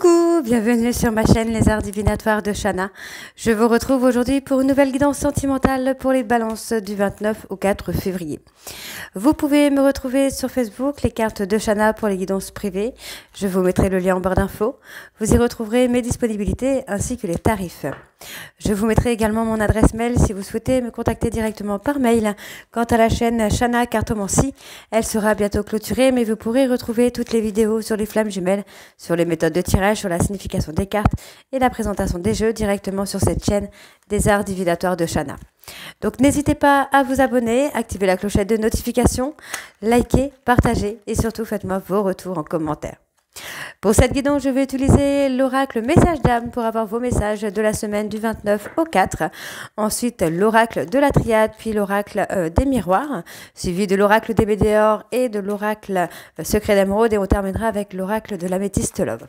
Coucou, bienvenue sur ma chaîne Les Arts Divinatoires de Shana. Je vous retrouve aujourd'hui pour une nouvelle guidance sentimentale pour les balances du 29 au 4 février. Vous pouvez me retrouver sur Facebook, les cartes de Shana pour les guidances privées. Je vous mettrai le lien en barre d'infos. Vous y retrouverez mes disponibilités ainsi que les tarifs. Je vous mettrai également mon adresse mail si vous souhaitez me contacter directement par mail. Quant à la chaîne Shana Cartomancie, elle sera bientôt clôturée, mais vous pourrez retrouver toutes les vidéos sur les flammes jumelles, sur les méthodes de tirage, sur la signification des cartes et la présentation des jeux directement sur cette chaîne des Arts Divinatoires de Shana. Donc n'hésitez pas à vous abonner, activer la clochette de notification, liker, partager et surtout faites-moi vos retours en commentaire. Pour cette guidance, je vais utiliser l'oracle message d'âme pour avoir vos messages de la semaine du 29 au 4. Ensuite, l'oracle de la triade, puis l'oracle des miroirs, suivi de l'oracle des météores et de l'oracle secret d'émeraude. Et on terminera avec l'oracle de l'améthyste love.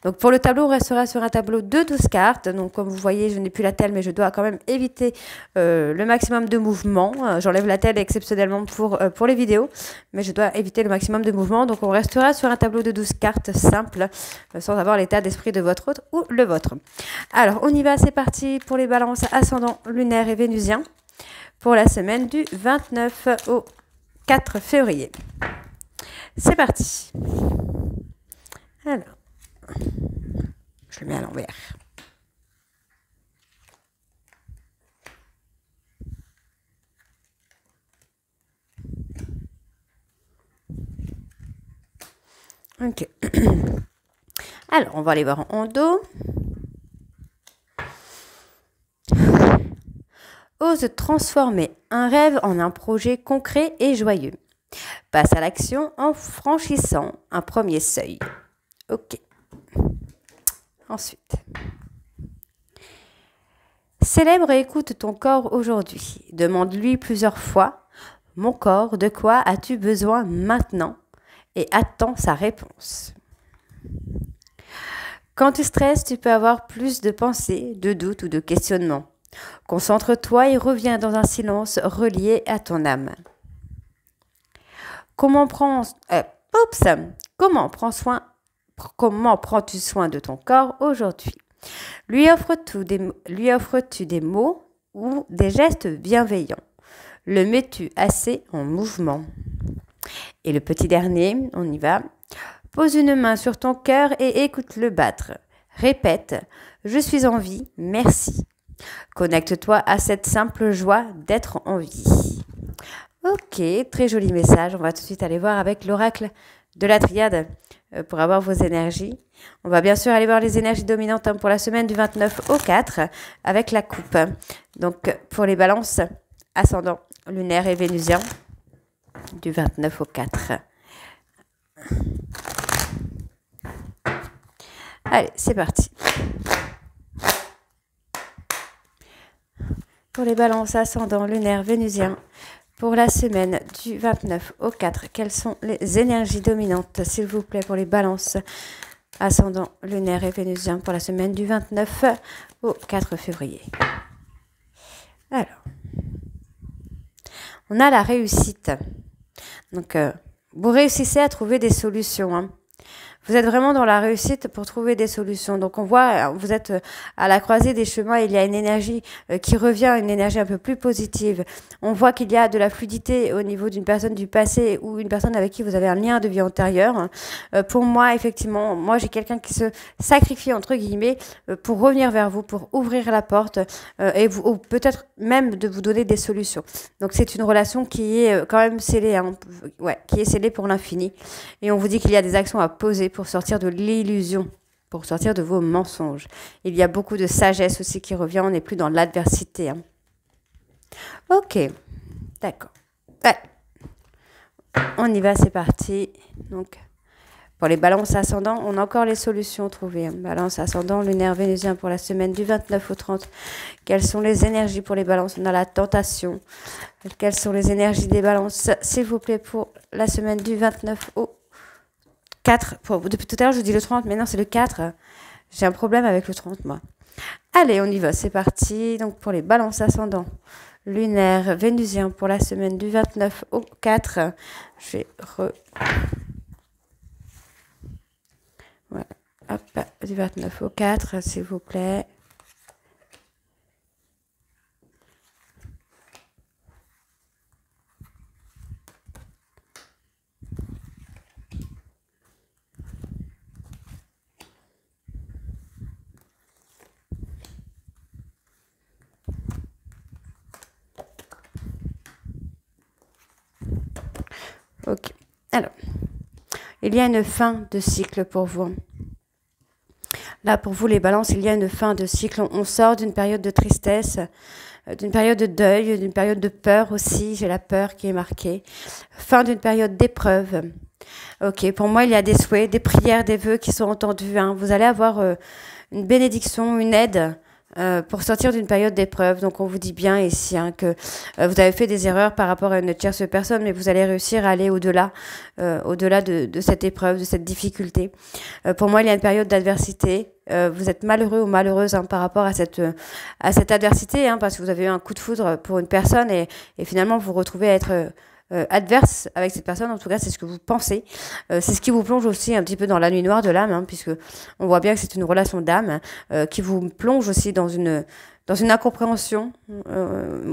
Donc pour le tableau, on restera sur un tableau de 12 cartes. Donc comme vous voyez, je n'ai plus la telle, mais je dois quand même éviter le maximum de mouvements. J'enlève la telle exceptionnellement pour les vidéos, mais je dois éviter le maximum de mouvements. Donc on restera sur un tableau de 12 cartes simple, sans avoir l'état d'esprit de votre autre ou le vôtre. Alors, on y va, c'est parti pour les balances ascendant lunaire et vénusien pour la semaine du 29 au 4 février. C'est parti. Alors, je le mets à l'envers. Ok. Alors, on va aller voir en dos. Ose transformer un rêve en un projet concret et joyeux. Passe à l'action en franchissant un premier seuil. Ok. Ensuite. Célèbre et écoute ton corps aujourd'hui. Demande-lui plusieurs fois, mon corps, de quoi as-tu besoin maintenant? Et attends sa réponse. Quand tu stresses, tu peux avoir plus de pensées, de doutes ou de questionnements. Concentre-toi et reviens dans un silence relié à ton âme. Comment prends-tu soin de ton corps aujourd'hui? Lui offres-tu des mots ou des gestes bienveillants? Le mets-tu assez en mouvement? Et le petit dernier, on y va. Pose une main sur ton cœur et écoute-le battre. Répète, je suis en vie, merci. Connecte-toi à cette simple joie d'être en vie. Ok, très joli message. On va tout de suite aller voir avec l'oracle de la triade pour avoir vos énergies. On va bien sûr aller voir les énergies dominantes pour la semaine du 29 au 4 avec la coupe. Donc pour les balances, ascendant lunaire et vénusien du 29 au 4. Allez, c'est parti. Pour les balances ascendant lunaire vénusien, pour la semaine du 29 au 4, quelles sont les énergies dominantes, s'il vous plaît, pour les balances ascendant lunaire et vénusien pour la semaine du 29 au 4 février. Alors, on a la réussite. Donc, vous réussissez à trouver des solutions, hein. Vous êtes vraiment dans la réussite pour trouver des solutions. Donc, on voit, vous êtes à la croisée des chemins. Il y a une énergie qui revient, une énergie un peu plus positive. On voit qu'il y a de la fluidité au niveau d'une personne du passé ou une personne avec qui vous avez un lien de vie antérieur. Pour moi, effectivement, moi, j'ai quelqu'un qui se sacrifie, entre guillemets, pour revenir vers vous, pour ouvrir la porte et ou peut-être même de vous donner des solutions. Donc, c'est une relation qui est quand même scellée, hein, qui est scellée pour l'infini. Et on vous dit qu'il y a des actions à poser pour sortir de l'illusion, pour sortir de vos mensonges. Il y a beaucoup de sagesse aussi qui revient, on n'est plus dans l'adversité, hein. Ok, d'accord. Ouais. On y va, c'est parti. Donc, pour les balances ascendants, on a encore les solutions trouvées, hein. Balance ascendant, lunaire, vénusien pour la semaine du 29 au 30. Quelles sont les énergies pour les balances? On a la tentation. Quelles sont les énergies des balances, s'il vous plaît, pour la semaine du 29 au 4, depuis tout à l'heure, je vous dis le 30, mais non, c'est le 4. J'ai un problème avec le 30, moi. Allez, on y va, c'est parti. Donc, pour les balances ascendants, lunaire, vénusien, pour la semaine du 29 au 4, je vais Voilà. Hop, du 29 au 4, s'il vous plaît. Ok. Alors, il y a une fin de cycle pour vous. Là, pour vous, les balances, il y a une fin de cycle. On sort d'une période de tristesse, d'une période de deuil, d'une période de peur aussi. J'ai la peur qui est marquée. Fin d'une période d'épreuve. Ok, pour moi, il y a des souhaits, des prières, des vœux qui sont entendus. Hein. Vous allez avoir une bénédiction, une aide pour sortir d'une période d'épreuve. Donc, on vous dit bien ici hein, que vous avez fait des erreurs par rapport à une tierce personne, mais vous allez réussir à aller au-delà de cette épreuve, de cette difficulté. Pour moi, il y a une période d'adversité. Vous êtes malheureux ou malheureuse hein, par rapport à cette adversité, hein, parce que vous avez eu un coup de foudre pour une personne et finalement, vous vous retrouvez à être adverse avec cette personne. En tout cas, c'est ce que vous pensez. C'est ce qui vous plonge aussi un petit peu dans la nuit noire de l'âme, hein, puisque on voit bien que c'est une relation d'âme qui vous plonge aussi dans une incompréhension.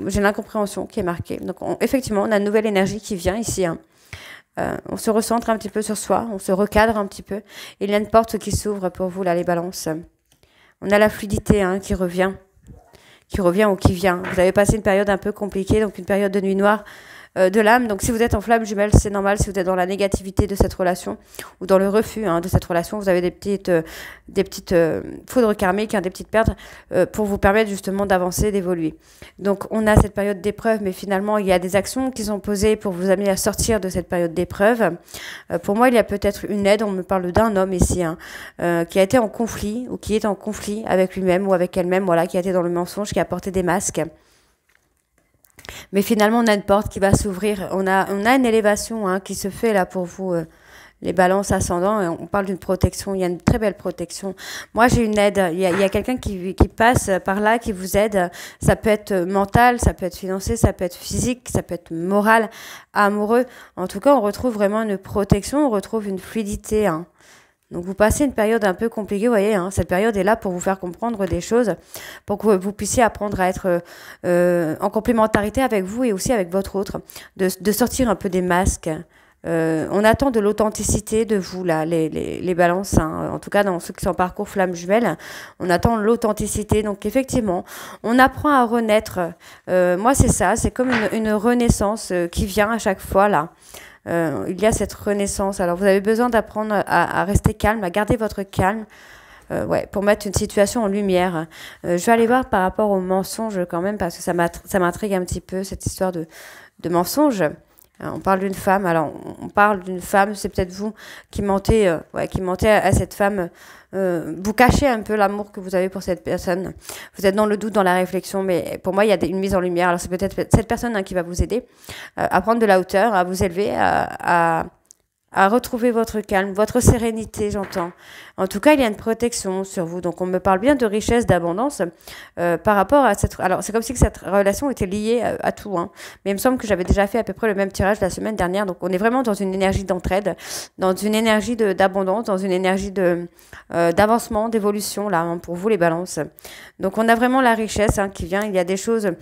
J'ai l'incompréhension qui est marquée. Donc, effectivement, on a une nouvelle énergie qui vient ici. Hein. On se recentre un petit peu sur soi, on se recadre un petit peu. Il y a une porte qui s'ouvre pour vous, là, les balances. On a la fluidité hein, qui revient ou qui vient. Vous avez passé une période un peu compliquée, donc une période de nuit noire de l'âme. Donc, si vous êtes en flamme jumelle, c'est normal. Si vous êtes dans la négativité de cette relation ou dans le refus hein, de cette relation, vous avez des petites foudres karmiques, hein, des petites pertes pour vous permettre justement d'avancer, d'évoluer. Donc, on a cette période d'épreuve, mais finalement, il y a des actions qui sont posées pour vous amener à sortir de cette période d'épreuve. Pour moi, il y a peut-être une aide. On me parle d'un homme ici hein, qui a été en conflit ou qui est en conflit avec lui-même ou avec elle-même, voilà, qui a été dans le mensonge, qui a porté des masques. Mais finalement, on a une porte qui va s'ouvrir. On a une élévation hein, qui se fait là pour vous, les balances ascendants. Et on parle d'une protection. Il y a une très belle protection. Moi, j'ai une aide. Il y a quelqu'un qui passe par là, qui vous aide. Ça peut être mental, ça peut être financier, ça peut être physique, ça peut être moral, amoureux. En tout cas, on retrouve vraiment une protection. On retrouve une fluidité. Hein. Donc, vous passez une période un peu compliquée, vous voyez, hein, cette période est là pour vous faire comprendre des choses, pour que vous puissiez apprendre à être en complémentarité avec vous et aussi avec votre autre, de sortir un peu des masques. On attend de l'authenticité de vous, là, les balances, hein, en tout cas dans ceux qui sont en parcours flamme jumelle, on attend l'authenticité. Donc, effectivement, on apprend à renaître. Moi, c'est ça, c'est comme une renaissance qui vient à chaque fois, là. Il y a cette renaissance. Alors, vous avez besoin d'apprendre à rester calme, à garder votre calme, ouais, pour mettre une situation en lumière. Je vais aller voir par rapport aux mensonges quand même, parce que ça m'intrigue un petit peu, cette histoire de mensonges. On parle d'une femme, alors on parle d'une femme, c'est peut-être vous qui mentez, à cette femme. Vous cachez un peu l'amour que vous avez pour cette personne. Vous êtes dans le doute, dans la réflexion, mais pour moi, il y a une mise en lumière. Alors c'est peut-être cette personne hein, qui va vous aider à prendre de la hauteur, à vous élever, à retrouver votre calme, votre sérénité, j'entends. En tout cas, il y a une protection sur vous. Donc, on me parle bien de richesse, d'abondance par rapport à cette... Alors, c'est comme si cette relation était liée à tout. Hein. Mais il me semble que j'avais déjà fait à peu près le même tirage la semaine dernière. Donc, on est vraiment dans une énergie d'entraide, dans une énergie d'abondance, dans une énergie d'avancement, d'évolution, là, hein, pour vous, les balances. Donc, on a vraiment la richesse hein, qui vient. Il y a des choses...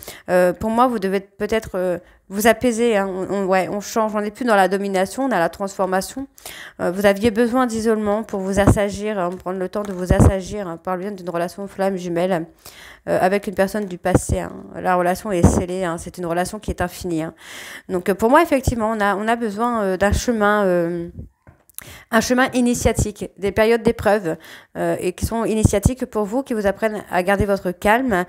pour moi, vous devez peut-être... vous apaiser, hein. On change, on n'est plus dans la domination, on a la transformation. Vous aviez besoin d'isolement pour vous assagir, hein, prendre le temps de vous assagir. Hein, par le biais d'une relation flamme jumelle avec une personne du passé. Hein. La relation est scellée, hein, c'est une relation qui est infinie. Hein. Donc pour moi, effectivement, on a besoin d'un chemin... un chemin initiatique, des périodes d'épreuve et qui sont initiatiques pour vous, qui vous apprennent à garder votre calme,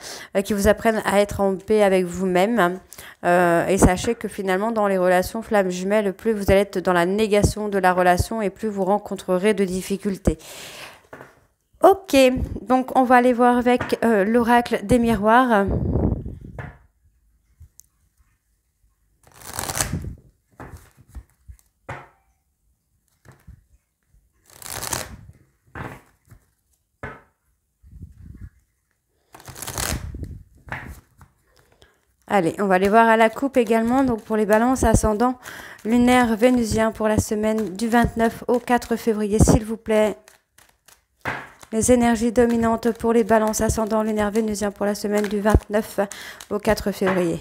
qui vous apprennent à être en paix avec vous-même. Et sachez que finalement, dans les relations flammes jumelles, plus vous allez être dans la négation de la relation et plus vous rencontrerez de difficultés. Ok, donc on va aller voir avec l'oracle des miroirs. Allez, on va aller voir à la coupe également, donc pour les balances ascendant lunaire vénusien pour la semaine du 29 au 4 février, s'il vous plaît. Les énergies dominantes pour les balances ascendant lunaire vénusien pour la semaine du 29 au 4 février.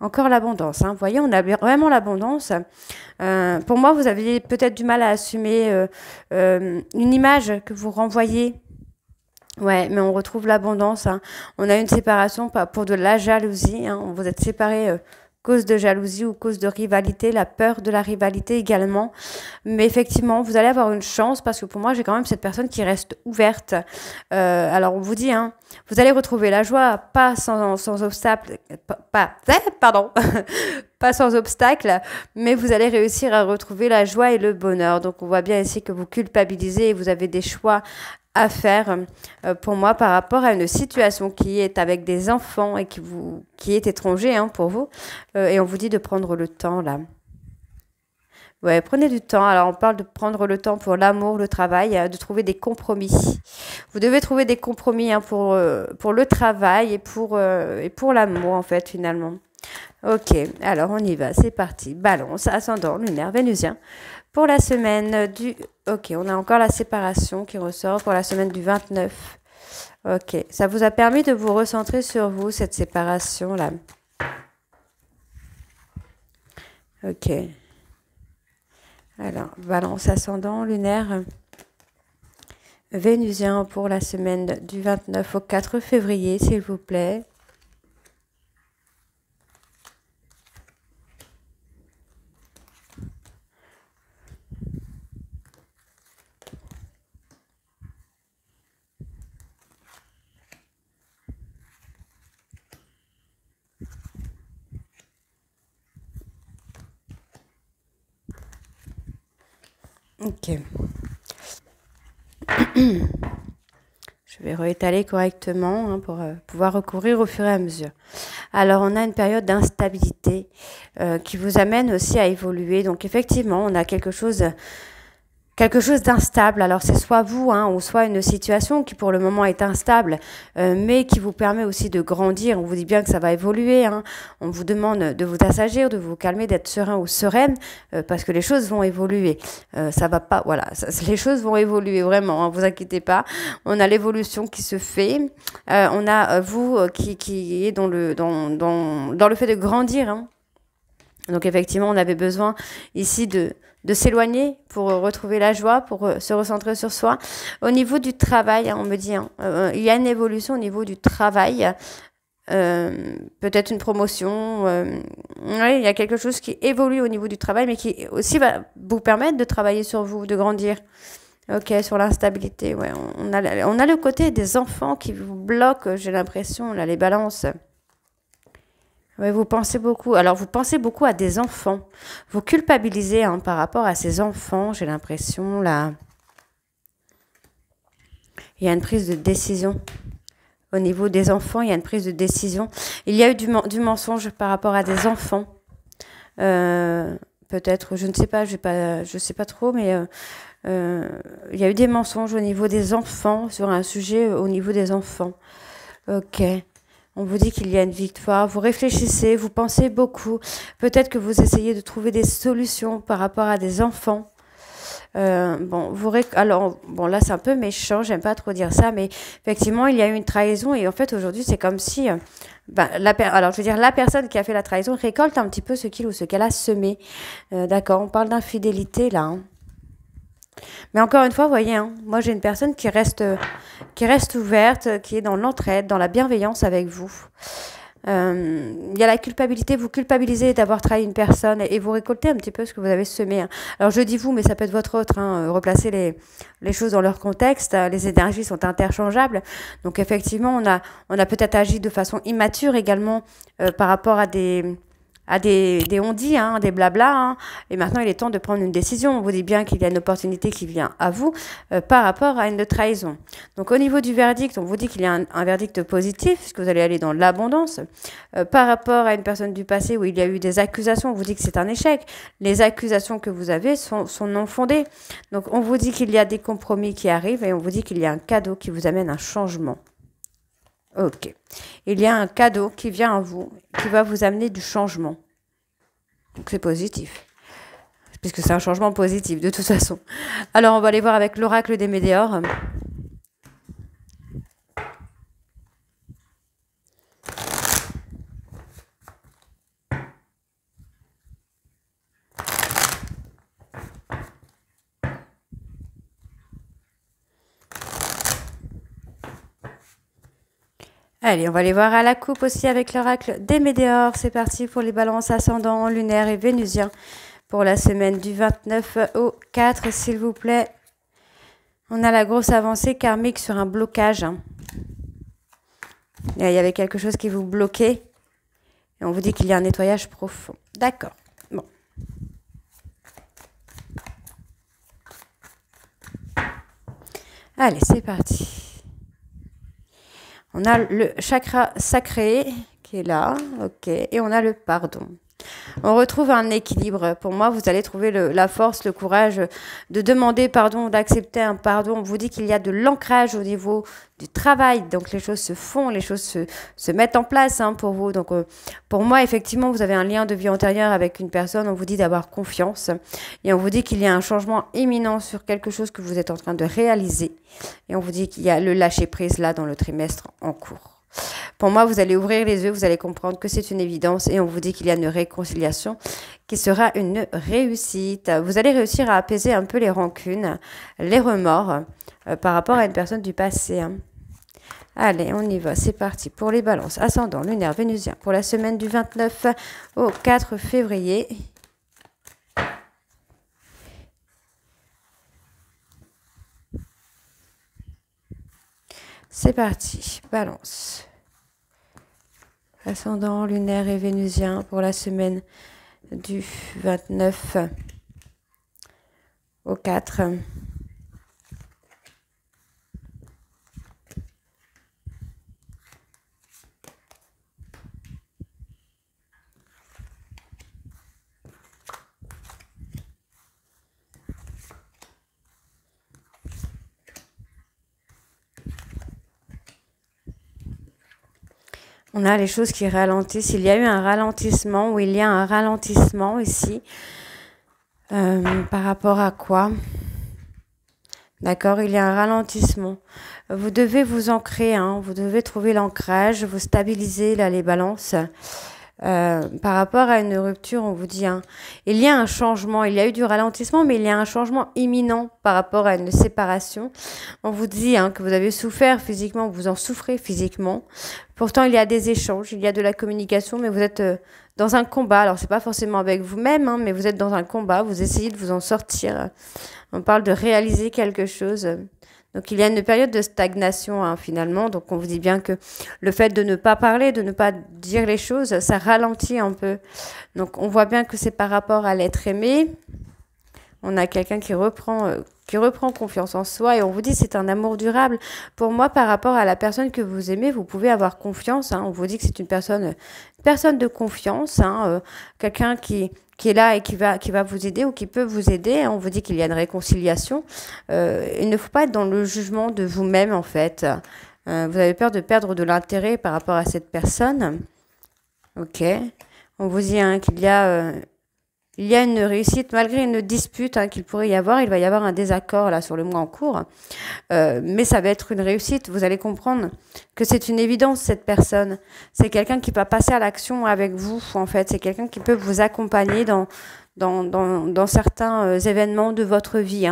Encore l'abondance, hein. Vous voyez, on a vraiment l'abondance. Pour moi, vous aviez peut-être du mal à assumer une image que vous renvoyez. Ouais, mais on retrouve l'abondance, hein. On a une séparation pour de la jalousie, hein. Vous êtes séparés cause de jalousie ou cause de rivalité, la peur de la rivalité également. Mais effectivement, vous allez avoir une chance parce que pour moi, j'ai quand même cette personne qui reste ouverte. Alors, on vous dit, hein, vous allez retrouver la joie, pas sans obstacle, pardon, pas sans obstacle, mais vous allez réussir à retrouver la joie et le bonheur. Donc, on voit bien ici que vous culpabilisez et vous avez des choix à faire pour moi par rapport à une situation qui est avec des enfants et qui est étranger, hein, pour vous. Et on vous dit de prendre le temps là. Ouais, prenez du temps. Alors, on parle de prendre le temps pour l'amour, le travail, de trouver des compromis. Vous devez trouver des compromis, hein, pour le travail et pour l'amour, en fait, finalement. Ok, alors on y va, c'est parti. Balance, ascendant, lunaire, vénusien. Pour la semaine du... Ok, on a encore la séparation qui ressort pour la semaine du 29. Ok, ça vous a permis de vous recentrer sur vous, cette séparation-là. Ok. Alors, balance, ascendant, lunaire, vénusien pour la semaine du 29 au 4 février, s'il vous plaît. Ok. Je vais réétaler correctement, hein, pour pouvoir recourir au fur et à mesure. Alors, on a une période d'instabilité qui vous amène aussi à évoluer. Donc, effectivement, on a quelque chose d'instable. Alors, c'est soit vous, hein, ou soit une situation qui, pour le moment, est instable, mais qui vous permet aussi de grandir. On vous dit bien que ça va évoluer, hein. On vous demande de vous assagir, de vous calmer, d'être serein ou sereine, parce que les choses vont évoluer. Ça va pas, voilà, les choses vont évoluer vraiment, hein, vous inquiétez pas. On a l'évolution qui se fait. On a vous qui est dans le fait de grandir, hein. Donc effectivement, on avait besoin ici de s'éloigner pour retrouver la joie, pour se recentrer sur soi. Au niveau du travail, hein, on me dit, hein, il y a une évolution au niveau du travail, peut-être une promotion. Ouais, il y a quelque chose qui évolue au niveau du travail, mais qui aussi va vous permettre de travailler sur vous, de grandir. Ok, sur l'instabilité, ouais, on a le côté des enfants qui vous bloquent, j'ai l'impression, là, les balances. Oui, vous pensez beaucoup. Alors, vous pensez beaucoup à des enfants. Vous culpabilisez, hein, par rapport à ces enfants, j'ai l'impression, là. Il y a une prise de décision. Au niveau des enfants, il y a une prise de décision. Il y a eu du mensonge par rapport à des enfants. Peut-être, je ne sais pas, je sais pas trop, mais il y a eu des mensonges au niveau des enfants, sur un sujet au niveau des enfants. Ok. On vous dit qu'il y a une victoire, vous réfléchissez, vous pensez beaucoup. Peut-être que vous essayez de trouver des solutions par rapport à des enfants. Alors, bon, là, c'est un peu méchant, j'aime pas trop dire ça, mais effectivement, il y a eu une trahison et en fait, aujourd'hui, c'est comme si, alors, je veux dire, la personne qui a fait la trahison récolte un petit peu ce qu'il ou ce qu'elle a semé. D'accord, on parle d'infidélité, là, hein. Mais encore une fois, vous voyez, hein, moi j'ai une personne qui reste ouverte, qui est dans l'entraide, dans la bienveillance avec vous. Il y a la culpabilité, vous culpabilisez d'avoir trahi une personne et vous récoltez un petit peu ce que vous avez semé, hein. Alors je dis vous, mais ça peut être votre autre, hein, replacer les choses dans leur contexte, les énergies sont interchangeables. Donc effectivement, on a peut-être agi de façon immature également par rapport à des on-dit, hein, des blabla, hein. Et maintenant, il est temps de prendre une décision. On vous dit bien qu'il y a une opportunité qui vient à vous par rapport à une trahison. Donc, au niveau du verdict, on vous dit qu'il y a un verdict positif, puisque vous allez aller dans l'abondance. Par rapport à une personne du passé où il y a eu des accusations, on vous dit que c'est un échec. Les accusations que vous avez sont non fondées. Donc, on vous dit qu'il y a des compromis qui arrivent et on vous dit qu'il y a un cadeau qui vous amène un changement. Ok. Il y a un cadeau qui vient à vous, qui va vous amener du changement. Donc c'est positif. puisque c'est un changement positif de toute façon. Alors, on va aller voir avec l'oracle des météores. Allez, on va aller voir à la coupe aussi avec l'oracle des météores. C'est parti pour les balances ascendants, lunaires et vénusiens pour la semaine du 29 au 4, s'il vous plaît. On a la grosse avancée karmique sur un blocage. Il y avait quelque chose qui vous bloquait. Et on vous dit qu'il y a un nettoyage profond. D'accord. Bon. Allez, c'est parti. On a le chakra sacré qui est là, ok, et on a le pardon. On retrouve un équilibre. Pour moi, vous allez trouver la force, le courage de demander pardon, d'accepter un pardon. On vous dit qu'il y a de l'ancrage au niveau du travail. Donc, les choses se font, les choses se mettent en place pour vous. Donc, pour moi, effectivement, vous avez un lien de vie antérieure avec une personne. On vous dit d'avoir confiance. Et on vous dit qu'il y a un changement imminent sur quelque chose que vous êtes en train de réaliser. Et on vous dit qu'il y a le lâcher-prise là dans le trimestre en cours. Pour moi, vous allez ouvrir les yeux, vous allez comprendre que c'est une évidence et on vous dit qu'il y a une réconciliation qui sera une réussite. Vous allez réussir à apaiser un peu les rancunes, les remords par rapport à une personne du passé. Allez, on y va, c'est parti pour les balances ascendant, lunaire, vénusien pour la semaine du 29 au 4 février. C'est parti, balance. Ascendant, lunaire et vénusien pour la semaine du 29 au 4. On a les choses qui ralentissent. Il y a eu un ralentissement ou il y a un ralentissement ici. Par rapport à quoi? D'accord, il y a un ralentissement. Vous devez vous ancrer, vous devez trouver l'ancrage, vous stabiliser là les balances. Par rapport à une rupture, on vous dit, il y a un changement, il y a eu du ralentissement, mais il y a un changement imminent par rapport à une séparation. On vous dit que vous avez souffert physiquement, vous en souffrez physiquement. Pourtant, il y a des échanges, il y a de la communication, mais vous êtes dans un combat. Alors, c'est pas forcément avec vous-même, mais vous êtes dans un combat, vous essayez de vous en sortir. On parle de réaliser quelque chose. Donc, il y a une période de stagnation, finalement. Donc, on vous dit bien que le fait de ne pas parler, de ne pas dire les choses, ça ralentit un peu. Donc, on voit bien que c'est par rapport à l'être aimé. On a quelqu'un qui reprend confiance en soi et on vous dit c'est un amour durable. Pour moi, par rapport à la personne que vous aimez, vous pouvez avoir confiance. On vous dit que c'est une personne de confiance, quelqu'un qui est là et qui va vous aider ou qui peut vous aider. On vous dit qu'il y a une réconciliation. Il ne faut pas être dans le jugement de vous-même, en fait. Vous avez peur de perdre de l'intérêt par rapport à cette personne. Ok. On vous dit qu'il y a une réussite malgré une dispute qu'il pourrait y avoir. Il va y avoir un désaccord là sur le mois en cours. Mais ça va être une réussite. Vous allez comprendre que c'est une évidence, cette personne. C'est quelqu'un qui va passer à l'action avec vous, en fait. C'est quelqu'un qui peut vous accompagner dans certains événements de votre vie.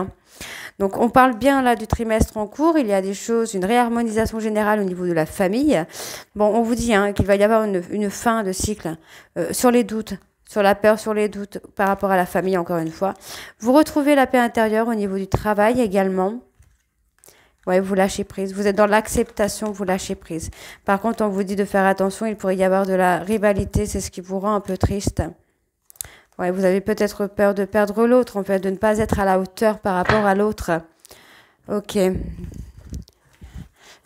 Donc, on parle bien là du trimestre en cours. Il y a des choses, une réharmonisation générale au niveau de la famille. Bon, on vous dit qu'il va y avoir une fin de cycle sur les doutes. Sur la peur, sur les doutes par rapport à la famille, encore une fois. Vous retrouvez la paix intérieure au niveau du travail également. Ouais, vous lâchez prise. Vous êtes dans l'acceptation, vous lâchez prise. Par contre, on vous dit de faire attention, il pourrait y avoir de la rivalité, c'est ce qui vous rend un peu triste. Ouais, vous avez peut-être peur de perdre l'autre, en fait, de ne pas être à la hauteur par rapport à l'autre. Ok.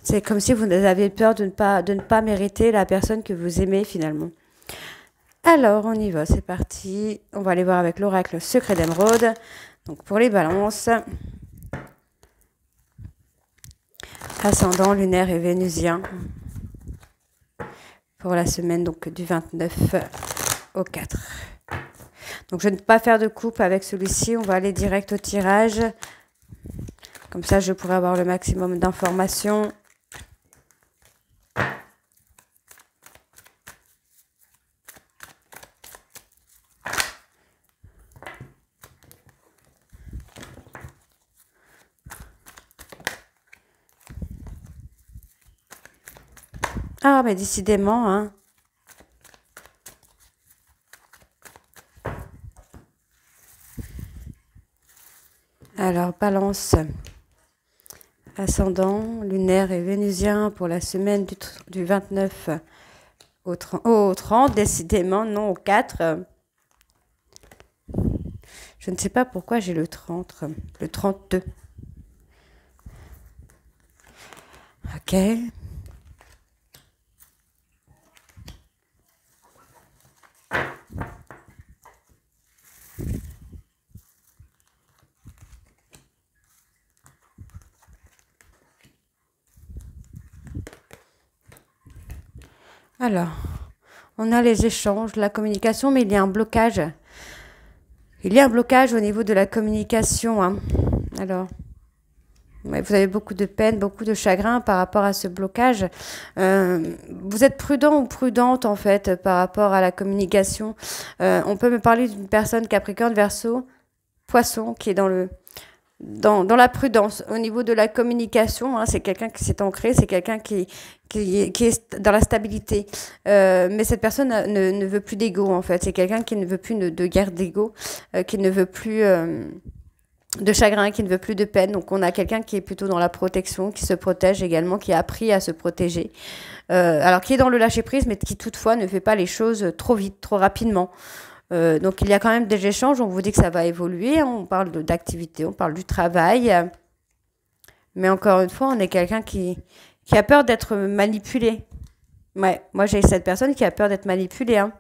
C'est comme si vous avez peur de ne pas mériter la personne que vous aimez, finalement. Alors, on y va, c'est parti. On va aller voir avec l'oracle secret d'émeraude. Donc, pour les balances, ascendant, lunaire et vénusien. Pour la semaine donc du 29 au 4. Donc, je ne vais pas faire de coupe avec celui-ci. On va aller direct au tirage. Comme ça, je pourrai avoir le maximum d'informations. Ah, mais décidément, hein. Alors, balance. Ascendant, lunaire et vénusien pour la semaine du 29 au 30, décidément, non, au 4. Je ne sais pas pourquoi j'ai le 30, le 32. Ok. Alors, on a les échanges, la communication, mais il y a un blocage. Il y a un blocage au niveau de la communication, hein. Alors, ouais, vous avez beaucoup de peine, beaucoup de chagrin par rapport à ce blocage. Vous êtes prudent ou prudente, en fait, par rapport à la communication. On peut me parler d'une personne Capricorne, Verseau, Poisson, qui est dans la prudence. Au niveau de la communication, hein, c'est quelqu'un qui s'est ancré, c'est quelqu'un qui est dans la stabilité. Mais cette personne ne veut plus d'ego, en fait. C'est quelqu'un qui ne veut plus de guerre d'ego, qui ne veut plus de chagrin, qui ne veut plus de peine. Donc, on a quelqu'un qui est plutôt dans la protection, qui se protège également, qui a appris à se protéger. Alors, qui est dans le lâcher-prise, mais qui toutefois ne fait pas les choses trop vite, trop rapidement. Donc, il y a quand même des échanges. On vous dit que ça va évoluer. On parle d'activité, on parle du travail. Mais encore une fois, on est quelqu'un qui a peur d'être manipulé. Ouais, moi, j'ai cette personne qui a peur d'être manipulée, hein.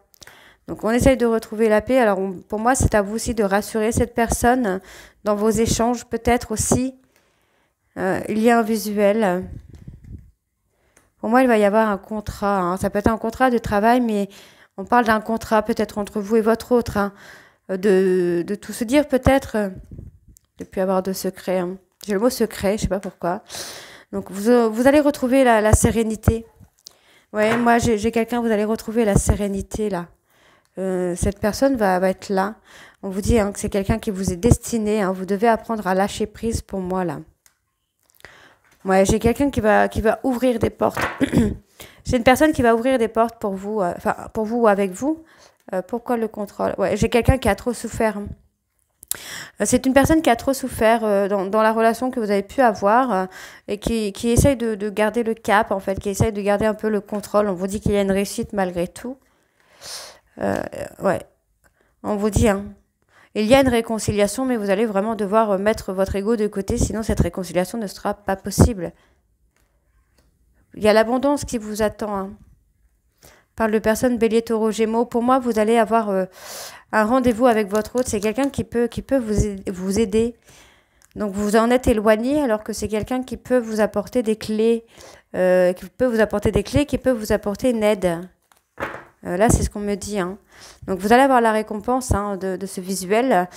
Donc, on essaye de retrouver la paix. Alors, pour moi, c'est à vous aussi de rassurer cette personne dans vos échanges, peut-être aussi. Il y a un visuel. Pour moi, il va y avoir un contrat, hein. Ça peut être un contrat de travail, mais on parle d'un contrat peut-être entre vous et votre autre, hein. De tout se dire peut-être, de ne plus avoir de secret, hein. J'ai le mot secret, je ne sais pas pourquoi. Donc, vous allez retrouver la sérénité. Ouais, moi, j'ai quelqu'un, vous allez retrouver la sérénité, là. Cette personne va être là. On vous dit, hein, que c'est quelqu'un qui vous est destiné, hein. Vous devez apprendre à lâcher prise pour moi, là. Ouais, j'ai quelqu'un qui va ouvrir des portes. J'ai une personne qui va ouvrir des portes pour vous, enfin, pour vous ou avec vous. Pourquoi le contrôle? Ouais, j'ai quelqu'un qui a trop souffert, hein. C'est une personne qui a trop souffert dans la relation que vous avez pu avoir et qui essaye de garder le cap, en fait, qui essaye de garder un peu le contrôle. On vous dit qu'il y a une réussite malgré tout. Ouais, on vous dit, hein, il y a une réconciliation, mais vous allez vraiment devoir mettre votre ego de côté, sinon cette réconciliation ne sera pas possible. Il y a l'abondance qui vous attend, hein. Parle de personnes Bélier, Taureau, Gémeaux. Pour moi, vous allez avoir un rendez-vous avec votre autre. C'est quelqu'un qui peut vous aider. Donc, vous en êtes éloigné alors que c'est quelqu'un qui peut vous apporter des clés, qui peut vous apporter une aide. Là, c'est ce qu'on me dit, hein. Donc, vous allez avoir la récompense, hein, de ce visuel.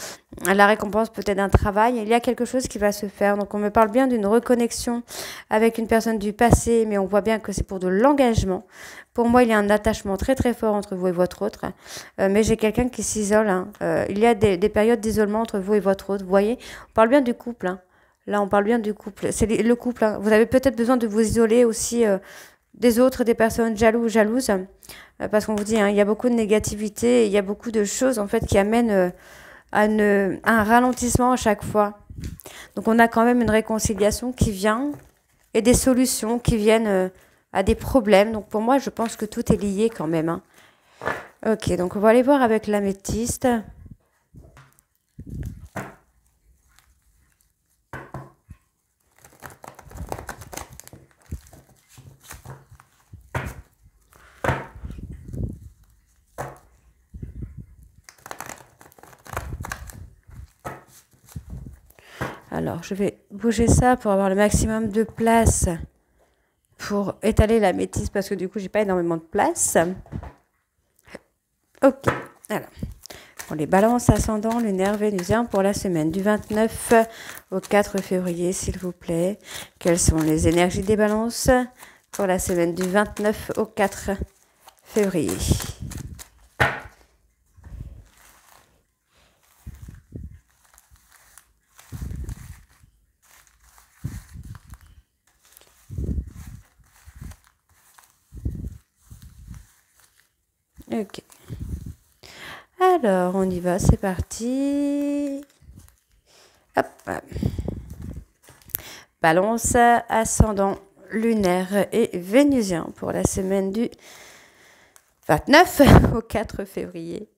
La récompense peut-être d'un travail. Il y a quelque chose qui va se faire. Donc, on me parle bien d'une reconnexion avec une personne du passé, mais on voit bien que c'est pour de l'engagement. Pour moi, il y a un attachement très, très fort entre vous et votre autre. Mais j'ai quelqu'un qui s'isole, hein. Il y a des périodes d'isolement entre vous et votre autre. Vous voyez, on parle bien du couple, hein. Là, on parle bien du couple. C'est le couple, hein. Vous avez peut-être besoin de vous isoler aussi des autres, des personnes jalouses. Parce qu'on vous dit, hein, il y a beaucoup de négativité, il y a beaucoup de choses en fait qui amènent à un ralentissement à chaque fois. Donc on a quand même une réconciliation qui vient et des solutions qui viennent à des problèmes. Donc pour moi, je pense que tout est lié quand même, hein. Ok, donc on va aller voir avec l'améthyste. Alors, je vais bouger ça pour avoir le maximum de place pour étaler la métisse parce que du coup, j'ai pas énormément de place. Ok, alors, Pour les balances ascendant lunaire vénusien pour la semaine du 29 au 4 février, s'il vous plaît. Quelles sont les énergies des balances pour la semaine du 29 au 4 février? Ok. Alors, on y va, c'est parti. Hop. Balance ascendant lunaire et vénusien pour la semaine du 29 au 4 février.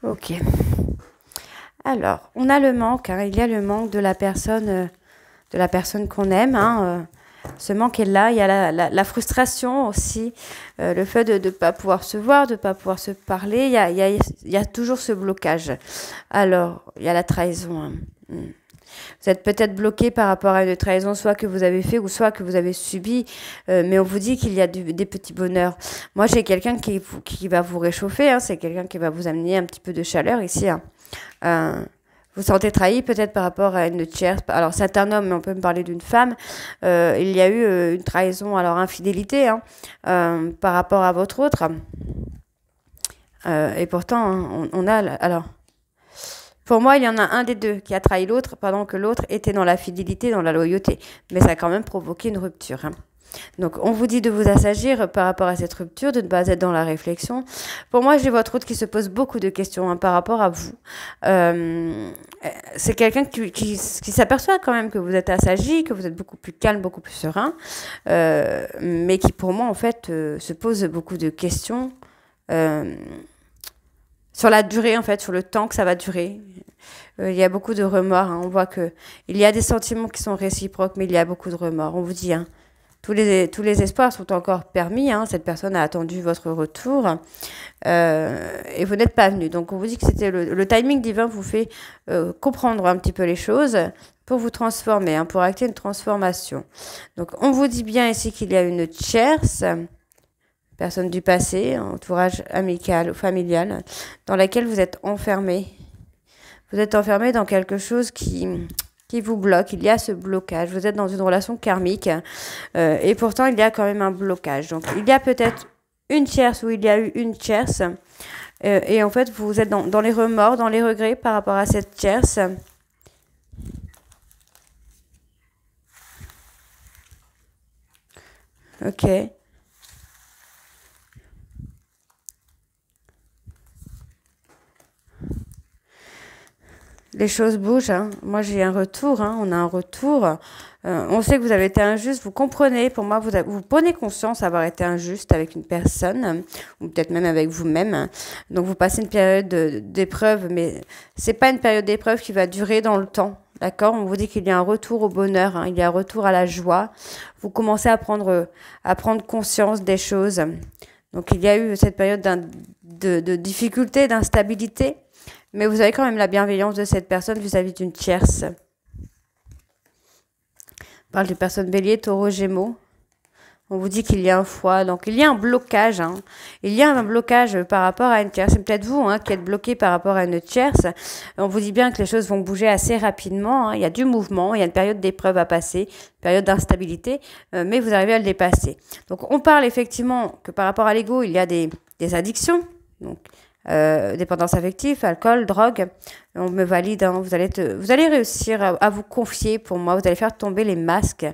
Ok. Alors, on a le manque, hein, il y a le manque de la personne qu'on aime. Hein, ce manque est là. Il y a la frustration aussi, le fait de ne pas pouvoir se voir, de ne pas pouvoir se parler. Il y a toujours ce blocage. Alors, il y a la trahison. Hein. Vous êtes peut-être bloqué par rapport à une trahison, soit que vous avez fait ou soit que vous avez subi, mais on vous dit qu'il y a des petits bonheurs. Moi, j'ai quelqu'un qui va vous réchauffer, hein, c'est quelqu'un qui va vous amener un petit peu de chaleur ici. Hein. Vous sentez trahi peut-être par rapport à une tierce. Alors, c'est un homme, mais on peut me parler d'une femme. Il y a eu une trahison, alors infidélité, hein, par rapport à votre autre. Et pourtant, hein, on a... Alors... Pour moi, il y en a un des deux qui a trahi l'autre pendant que l'autre était dans la fidélité, dans la loyauté. Mais ça a quand même provoqué une rupture. Hein. Donc, on vous dit de vous assagir par rapport à cette rupture, de ne pas être dans la réflexion. Pour moi, j'ai votre autre qui se pose beaucoup de questions hein, par rapport à vous. C'est quelqu'un qui s'aperçoit quand même que vous êtes assagi, que vous êtes beaucoup plus calme, beaucoup plus serein, mais qui, pour moi, en fait, se pose beaucoup de questions sur la durée, en fait, sur le temps que ça va durer. Il y a beaucoup de remords. Hein. On voit que il y a des sentiments qui sont réciproques, mais il y a beaucoup de remords. On vous dit, hein, tous les espoirs sont encore permis. Hein. Cette personne a attendu votre retour et vous n'êtes pas venu. Donc, on vous dit que c'était le timing divin vous fait comprendre un petit peu les choses pour vous transformer, hein, pour acter une transformation. Donc, on vous dit bien ici qu'il y a une tierce personne du passé, entourage amical ou familial, dans laquelle vous êtes enfermé. Vous êtes enfermé dans quelque chose qui vous bloque. Il y a ce blocage. Vous êtes dans une relation karmique et pourtant, il y a quand même un blocage. Donc, il y a peut-être une tierce ou il y a eu une tierce et en fait, vous êtes dans les remords, dans les regrets par rapport à cette tierce. Ok. Les choses bougent. Hein. Moi, j'ai un retour. Hein. On a un retour. On sait que vous avez été injuste. Vous comprenez. Pour moi, vous prenez conscience d'avoir été injuste avec une personne, ou peut-être même avec vous-même. Donc, vous passez une période d'épreuve, mais c'est pas une période d'épreuve qui va durer dans le temps. D'accord? On vous dit qu'il y a un retour au bonheur. Hein. Il y a un retour à la joie. Vous commencez à prendre conscience des choses. Donc, il y a eu cette période de difficulté, d'instabilité. Mais vous avez quand même la bienveillance de cette personne vis-à-vis d'une tierce. On parle de personnes bélier, taureau, gémeaux. On vous dit qu'il y a un foie. Donc, il y a un blocage. Hein. Il y a un blocage par rapport à une tierce. C'est peut-être vous hein, qui êtes bloqué par rapport à une tierce. On vous dit bien que les choses vont bouger assez rapidement. Hein. Il y a du mouvement. Il y a une période d'épreuve à passer, une période d'instabilité. Mais vous arrivez à le dépasser. Donc, on parle effectivement que par rapport à l'ego, il y a des addictions. Donc, dépendance affective, alcool, drogue, on me valide, hein, vous allez réussir à vous confier pour moi, vous allez faire tomber les masques,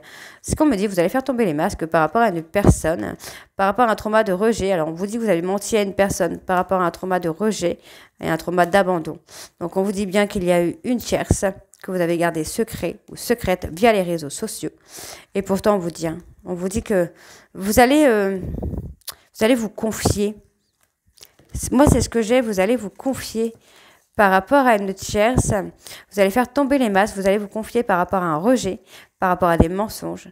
c'est ce qu'on me dit, vous allez faire tomber les masques par rapport à une personne, par rapport à un trauma de rejet, alors on vous dit que vous avez menti à une personne par rapport à un trauma de rejet et un trauma d'abandon, donc on vous dit bien qu'il y a eu une tierce que vous avez gardée secret ou secrète via les réseaux sociaux, et pourtant on vous dit que vous allez vous confier. Moi, c'est ce que j'ai. Vous allez vous confier par rapport à une tierce. Vous allez faire tomber les masques, vous allez vous confier par rapport à un rejet, par rapport à des mensonges,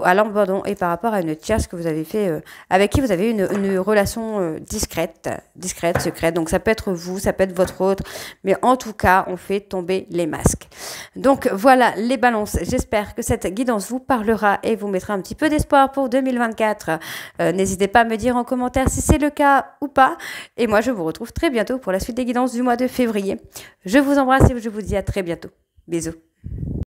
à l'abandon et par rapport à une tierce que vous avez fait, avec qui vous avez une relation discrète, secrète. Donc ça peut être vous, ça peut être votre autre, mais en tout cas, on fait tomber les masques. Donc voilà les balances. J'espère que cette guidance vous parlera et vous mettra un petit peu d'espoir pour 2024. N'hésitez pas à me dire en commentaire si c'est le cas ou pas. Et moi, je vous retrouve très bientôt pour la suite des guidances du mois de février. Je vous embrasse et je vous dis à très bientôt. Bisous.